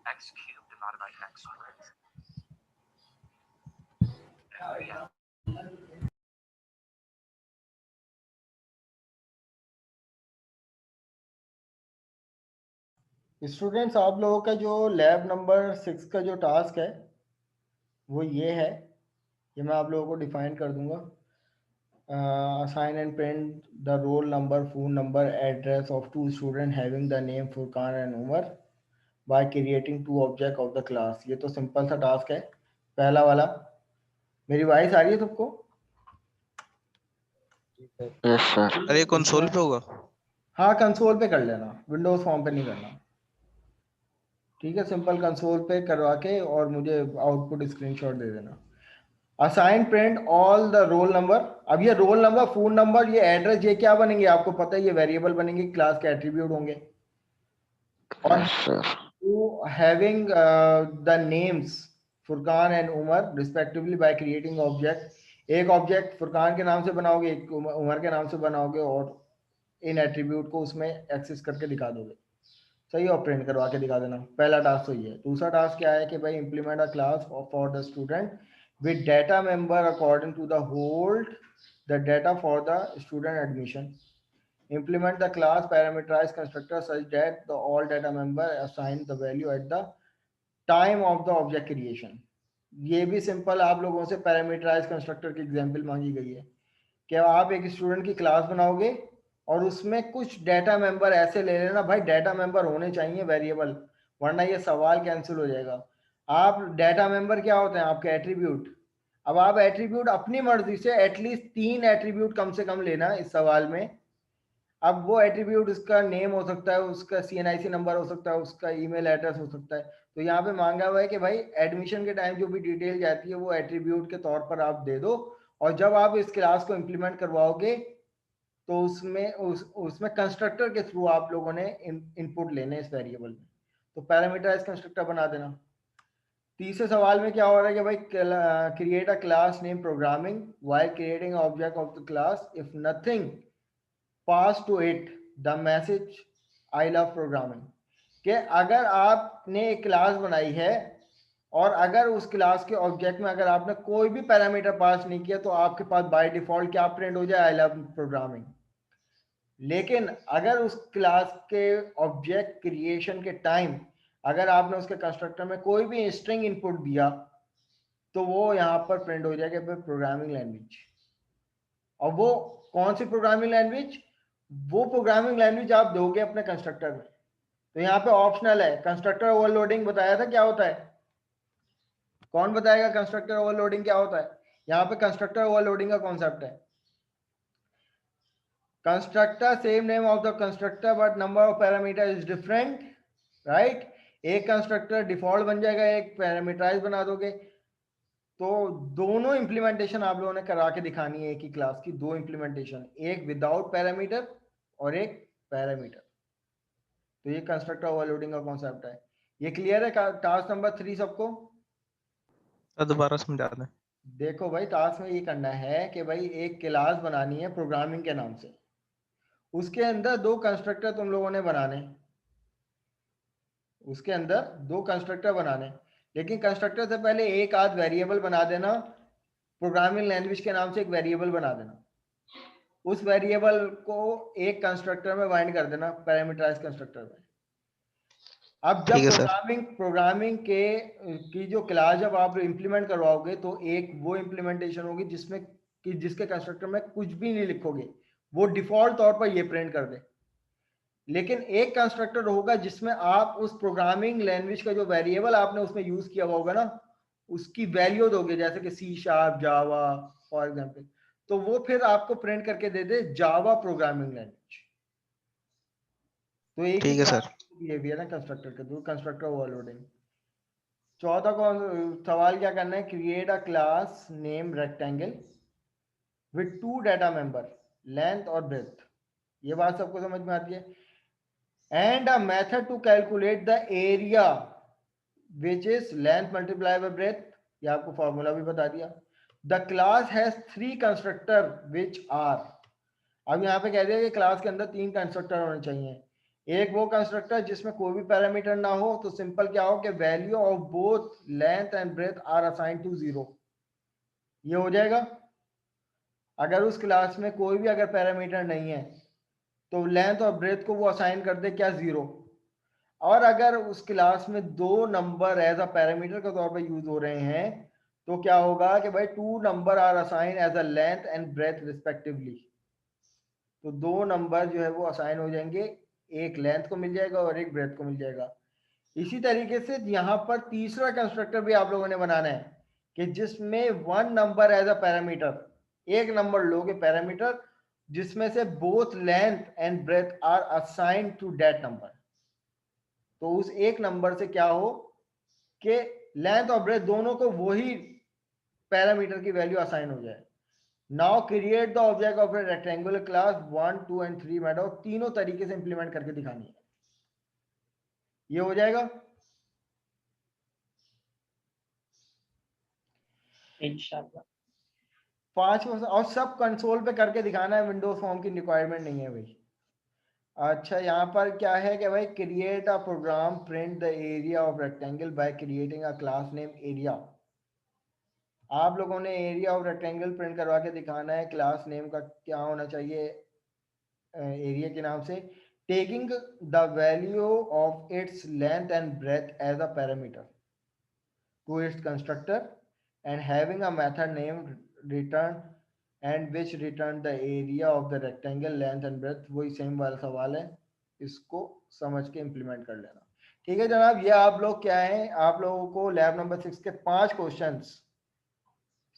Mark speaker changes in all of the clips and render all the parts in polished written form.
Speaker 1: x cubed divided by x squared.
Speaker 2: Students, आप लोगों का जो लैब नंबर 6 का जो टास्क है वो ये है, ये मैं आप लोगों को डिफाइन कर दूंगा। Assign and print the roll number, phone number, address of two students having the name Furqan and Umar by creating two objects of the class। ये तो सिंपल सा टास्क है पहला वाला। मेरी वॉइस आ रही है सबको?
Speaker 3: Yes sir.
Speaker 4: अरे कंसोल पे होगा?
Speaker 2: हाँ, कंसोल पे कर लेना, विंडोज फॉर्म पे नहीं करना, ठीक है। सिंपल कंसोल पे करवा के और मुझे आउटपुट स्क्रीनशॉट दे देना। Assign print all the roll number. अब ये रोल नंबर, फोन नंबर, ये एड्रेस, ये क्या बनेंगे आपको पता है, ये वेरिएबल बनेंगे, क्लास के एट्रीब्यूट होंगे। और
Speaker 3: yes sir.
Speaker 2: Having the names Furqan and Umar respectively by creating object. एक ऑब्जेक्ट फुरकान के नाम से बनाओगे, एक उमर के नाम से बनाओगे, और इन एट्रीब्यूट को उसमें एक्सेस करके दिखा दोगे, सही, और प्रिंट करवा के दिखा देना। पहला टास्क तो ये है। दूसरा टास्क क्या है कि भाई implement a class for the student with data member according to the hold the data for the student admission. Implement the class parameterized constructor such that the all data member assign the value at the time of the object creation. ये भी simple आप लोगों से parameterise constructor की example मांगी गई है कि आप एक स्टूडेंट की क्लास बनाओगे और उसमें कुछ डाटा मेंबर ऐसे ले लेना, भाई डाटा मेंबर होने चाहिए वेरिएबल, वरना ये सवाल कैंसिल हो जाएगा। आप डाटा मेंबर क्या होते हैं? आपके एट्रीब्यूट। अब आप एट्रीब्यूट अपनी मर्जी से एटलीस्ट 3 एट्रीब्यूट कम से कम लेना इस सवाल में। अब वो एट्रीब्यूट, उसका नेम हो सकता है, उसका CNIC नंबर हो सकता है, उसका ईमेल एड्रेस हो सकता है। तो यहाँ पे मांगा हुआ है कि भाई एडमिशन के टाइम जो भी डिटेल जाती है वो एट्रीब्यूट के तौर पर आप दे दो, और जब आप इस क्लास को इम्प्लीमेंट करवाओगे तो उसमें कंस्ट्रक्टर के थ्रू आप लोगों ने इनपुट लेने इस वेरिएबल में, तो पैरामीटराइज कंस्ट्रक्टर बना देना। तीसरे सवाल में क्या हो रहा है कि भाई create a class name programming while creating object of the class if nothing pass to it the message I love programming. कि अगर आपने एक क्लास बनाई है और अगर उस क्लास के ऑब्जेक्ट में अगर आपने कोई भी पैरामीटर पास नहीं किया तो आपके पास बाय डिफॉल्ट क्या प्रिंट हो जाए? आई लव प्रोग्रामिंग। लेकिन अगर उस क्लास के ऑब्जेक्ट क्रिएशन के टाइम अगर आपने उसके कंस्ट्रक्टर में कोई भी स्ट्रिंग इनपुट दिया तो वो यहाँ पर प्रिंट हो जाएगा प्रोग्रामिंग लैंग्वेज। और वो कौन सी प्रोग्रामिंग लैंग्वेज? वो प्रोग्रामिंग लैंग्वेज आप दोगे अपने कंस्ट्रक्टर में। तो यहाँ पे ऑप्शनल है। कंस्ट्रक्टर ओवरलोडिंग बताया था क्या होता है? कौन बताएगा कंस्ट्रक्टर ओवरलोडिंग क्या होता है? यहाँ पे कंस्ट्रक्टर ओवरलोडिंग का कॉन्सेप्ट है, constructor same name of the constructor but number of parameter is different, right. एक कंस्ट्रक्टर डिफॉल्ट बन जाएगा, एक पैरामीटराइज बना दोगे। तो दोनों इंप्लीमेंटेशन आप लोगों ने करा के दिखानी है एक ही क्लास की, दो इंप्लीमेंटेशन, एक विदाउट पैरामीटर और एक पैरामीटर। तो ये कंस्ट्रक्टर ओवरलोडिंग का कॉन्सेप्ट है। ये क्लियर है? टास्क नंबर 3 सबको?
Speaker 4: दोबारा समझा दें।
Speaker 2: देखो भाई, टास्क में ये करना है कि भाई एक क्लास बनानी है प्रोग्रामिंग के नाम से, उसके अंदर दो कंस्ट्रक्टर तुम लोगों ने बनाने, उसके अंदर दो कंस्ट्रक्टर बनाने, लेकिन कंस्ट्रक्टर से पहले एक आध वेरिएबल बना देना, प्रोग्रामिंग लैंग्वेज के नाम से एक वेरिएबल बना देना, उस वेरिएबल को एक कंस्ट्रक्टर में बाइंड कर देना, पैरामीटराइज कंस्ट्रक्टर में। अब जब
Speaker 4: ठीक है सर।
Speaker 2: प्रोग्रामिंग के की जो क्लास जब आप इंप्लीमेंट करवाओगे तो एक वो इंप्लीमेंटेशन होगी जिसमें कि जिसके कंस्ट्रक्टर में कुछ भी नहीं लिखोगे, वो डिफॉल्ट तौर पर ये प्रिंट कर दे। लेकिन एक कंस्ट्रक्टर होगा जिसमें आप उस प्रोग्रामिंग लैंग्वेज का जो वेरिएबल आपने उसमें यूज किया होगा ना, उसकी वैल्यू दोगे, जैसे कि C#, जावा फॉर एग्जांपल, तो वो फिर आपको प्रिंट करके दे दे जावा प्रोग्रामिंग लैंग्वेज। तो एक ही
Speaker 4: ठीक है सर।
Speaker 2: बिहेवियर है कंस्ट्रक्टर के, दो कंस्ट्रक्टर ओवरलोडिंग। चौथा कौन सवाल क्या करना है? Create a class name rectangle with two data member length और ब्रेथ। ये बात सबको समझ में आती है? And a method to calculate the area which is length multiply by breadth. ये आपको फॉर्मूला भी बता दिया। The class has 3 constructor which are. अब यहाँ पे कह दिया कि क्लास के अंदर 3 कंस्ट्रक्टर होने चाहिए। एक वो कंस्ट्रक्टर जिसमें कोई भी पैरामीटर ना हो, तो सिंपल क्या हो कि value of both length and breadth are assign to 0, ये हो जाएगा। अगर उस क्लास में कोई भी अगर पैरामीटर नहीं है तो लेंथ और ब्रेथ को वो असाइन कर दे क्या 0। और अगर उस क्लास में दो नंबर एज अ पैरामीटर के तौर पर यूज हो रहे हैं तो क्या होगा कि भाई 2 number are assign as a length and breadth respectively. तो 2 नंबर जो है वो असाइन हो जाएंगे, एक लेंथ को मिल जाएगा और एक ब्रेथ को मिल जाएगा। इसी तरीके से यहाँ पर तीसरा कंस्ट्रक्टर भी आप लोगों ने बनाना है कि जिसमें 1 नंबर एज अ पैरामीटर, एक नंबर लोगे पैरामीटर जिसमें से both length and breadth are assign to that number. तो उस एक नंबर से क्या हो कि लेंथ और ब्रेथ दोनों को वही पैरामीटर की वैल्यू असाइन हो जाए। Now create the object of A rectangular class 1, 2 and 3 madam, तीनों तरीके से इंप्लीमेंट करके दिखानी है, ये हो जाएगा
Speaker 3: इंशाल्लाह।
Speaker 2: 5 और सब कंसोल पे करके दिखाना है, विंडोज फॉर्म की रिक्वायरमेंट नहीं है भाई। अच्छा यहाँ पर क्या है कि भाई create a program print the area of rectangle by creating a class name area. आप लोगों ने एरिया ऑफ रेक्टेंगल प्रिंट करवा के दिखाना है, क्लास नेम का क्या होना चाहिए एरिया के नाम से, taking the value of its length and breadth as a parameter to its constructor and having a method named return and which return the area of the rectangle length and breadth। वही same वाला सवाल है, इसको समझ के implement कर लेना। ठीक है जनाब, ये आप लोग क्या है, आप लोगों को लैब नंबर 6 के 5 क्वेश्चंस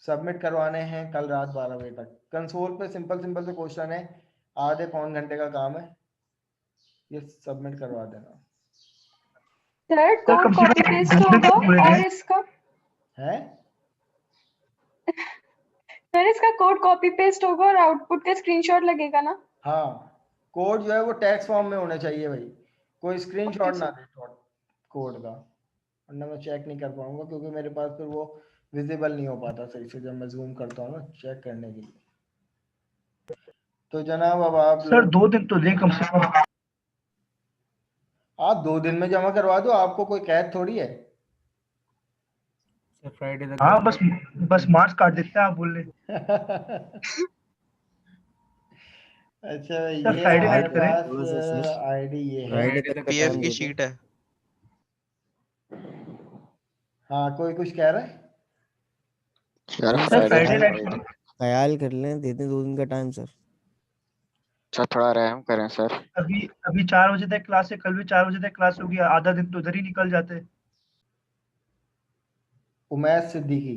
Speaker 2: सबमिट करवाने हैं कल रात 12 बजे तक। कंसोल पे सिंपल सिंपल से क्वेश्चन है, आधे पौन घंटे का काम है, ये सबमिट करवा देना
Speaker 5: सर कोड कॉपी पेस्ट होगा और इसका
Speaker 2: है।
Speaker 5: सर इसका कोड कॉपी पेस्ट होगा और आउटपुट का स्क्रीनशॉट लगेगा ना?
Speaker 2: हाँ, कोड जो है वो टेक्स्ट फॉर्म में होना चाहिए भाई, कोई स्क्रीनशॉट
Speaker 5: Okay,
Speaker 2: ना दे कोड का, वरना मैं चेक नहीं कर पाऊंगा क्योंकि मेरे पास फिर वो विजिबल नहीं हो पाता सही से जब मैं जूम करता हूँ ना चेक करने के लिए। तो जनाब अब आप
Speaker 6: सर 2 दिन तो दे कम से कम।
Speaker 2: आप 2 दिन में जमा करवा दो, आपको कोई कैद थोड़ी है।
Speaker 7: फ्राइडे तक।
Speaker 6: हाँ बस मार्क्स काट देते हैं आप बोल रहे।
Speaker 2: अच्छा
Speaker 6: सर,
Speaker 2: ये
Speaker 6: Friday
Speaker 2: हमारे
Speaker 6: night करें?
Speaker 2: पास आईडी ये है।
Speaker 7: फ्राइडे तक का
Speaker 4: पीएफ
Speaker 7: टाइम
Speaker 4: की
Speaker 7: दे दो।
Speaker 4: शीट है।
Speaker 2: हाँ कोई कुछ कह रहा है।
Speaker 8: यार
Speaker 6: sir
Speaker 8: Friday
Speaker 6: Friday
Speaker 8: night
Speaker 6: night
Speaker 7: ख्याल कर लें, दे दें 2 दिन का टाइम सर।
Speaker 8: अच्छा थोड़ा रहम करें सर।
Speaker 6: अभी 4 बजे तक क्लास है, कल भी 4 बजे तक क्लास होगी, आधा दिन तो उधर ही निकल जाते।
Speaker 2: उमैद सिद्दीकी,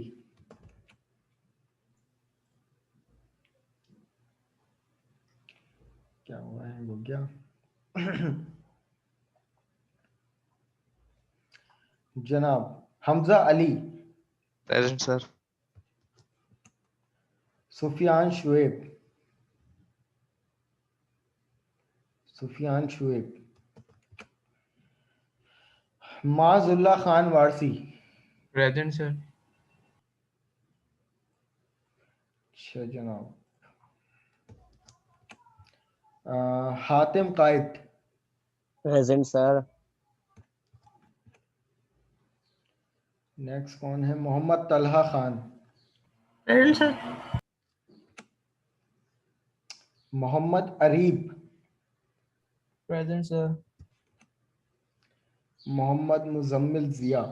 Speaker 2: क्या हुआ है वो क्या जनाब Hamza Ali,
Speaker 4: present sir.
Speaker 2: Sufiyan Shoaib, Majulla Khan Warsi,
Speaker 9: present sir.
Speaker 2: अच्छा जनाब Hatim Qaid,
Speaker 7: present sir.
Speaker 2: Next कौन है, Mohammad Talha Khan,
Speaker 3: present sir.
Speaker 2: Mohammad Areeb,
Speaker 9: present sir.
Speaker 2: Mohammad Muzammil Ziya,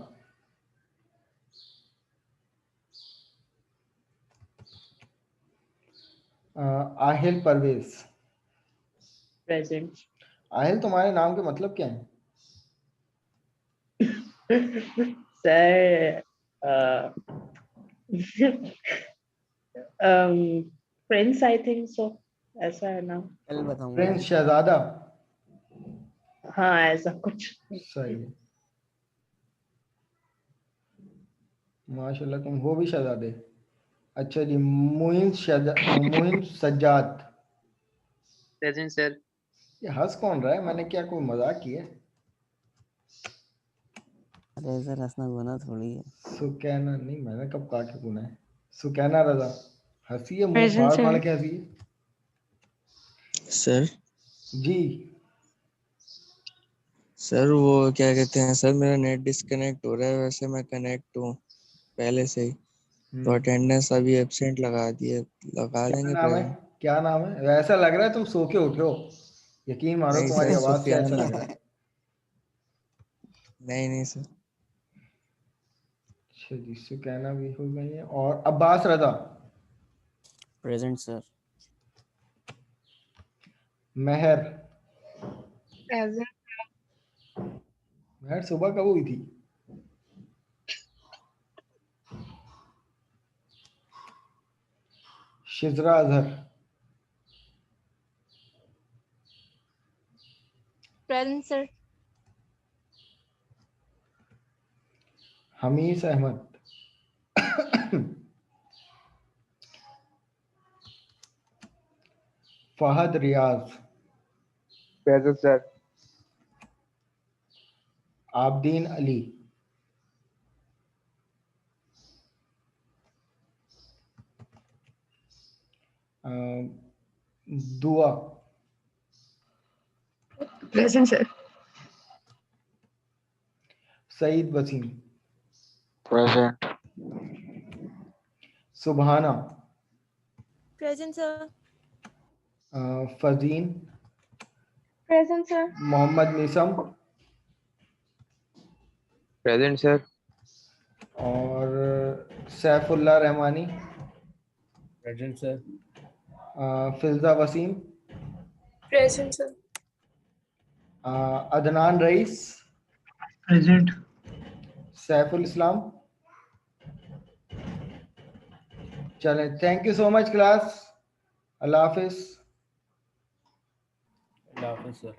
Speaker 2: Aahil Parvez.
Speaker 3: Present
Speaker 2: Aahil तुम्हारे नाम के मतलब क्या है।
Speaker 3: Sir. Prince I think so, ऐसा है ना।
Speaker 7: कल बताऊंगा।
Speaker 2: प्रिंस शहजादा,
Speaker 3: हाँ ऐसा कुछ।
Speaker 2: सही है माशाल्लाह, तुम हो भी शहजादे। अच्छा जी मोइन सज्जाद।
Speaker 3: Present sir.
Speaker 2: ये हंस कौन रहा है, मैंने क्या कोई मजाक किया।
Speaker 7: अरे सर हंसना गुनाह थोड़ी है।
Speaker 2: सुकैना नहीं, मैंने कब कहा कि गुनाह है। सुकैना रजा, हंसी है, मुंह
Speaker 5: Present,
Speaker 2: फाड़
Speaker 5: sir.
Speaker 2: फाड़ के हंसी है
Speaker 7: सर
Speaker 2: जी।
Speaker 9: सर वो क्या कहते हैं सर, मेरा नेट डिस्कनेक्ट हो रहा है, वैसे मैं कनेक्ट हूँ पहले से ही, तो अटेंडेंस अभी एब्सेंट लगा दिए, लगा
Speaker 2: क्या
Speaker 9: लेंगे
Speaker 2: नाम है?
Speaker 9: प्रेजेंट।
Speaker 2: क्या नाम है? वैसा लग रहा है तुम सो के उठे हो, यकीन मानो
Speaker 9: नहीं
Speaker 2: तुम्हारी
Speaker 9: सर,
Speaker 2: आवाज से ऐसा
Speaker 9: सुफियान
Speaker 2: लग रहा है।
Speaker 9: नहीं सर।
Speaker 2: अच्छा जी, सुकैना भी हो गई है। और Abbas Raza.
Speaker 7: Present sir.
Speaker 2: Meher.
Speaker 5: Present.
Speaker 2: Meher सुबह कब हुई थी? Shijra Azhar.
Speaker 5: Present sir.
Speaker 2: Hamees Ahmad. Fahad Riyaz.
Speaker 10: Present sir.
Speaker 2: Abdeen Ali. Dua.
Speaker 5: Present sir.
Speaker 2: Saeed Waseem.
Speaker 8: Present.
Speaker 2: Subhana.
Speaker 5: Present sir.
Speaker 2: Fazeen.
Speaker 5: Present sir.
Speaker 2: Mohammad Nisam.
Speaker 10: Present sir.
Speaker 2: और Saifullah Rahmani.
Speaker 9: Present sir.
Speaker 2: Fiza Waseem.
Speaker 5: Present sir.
Speaker 2: Adnan Rais.
Speaker 6: Present.
Speaker 2: Saiful Islam. चलें, thank you so much class. Allah हाफिज।
Speaker 9: अल्लाह हाफिज़ सर।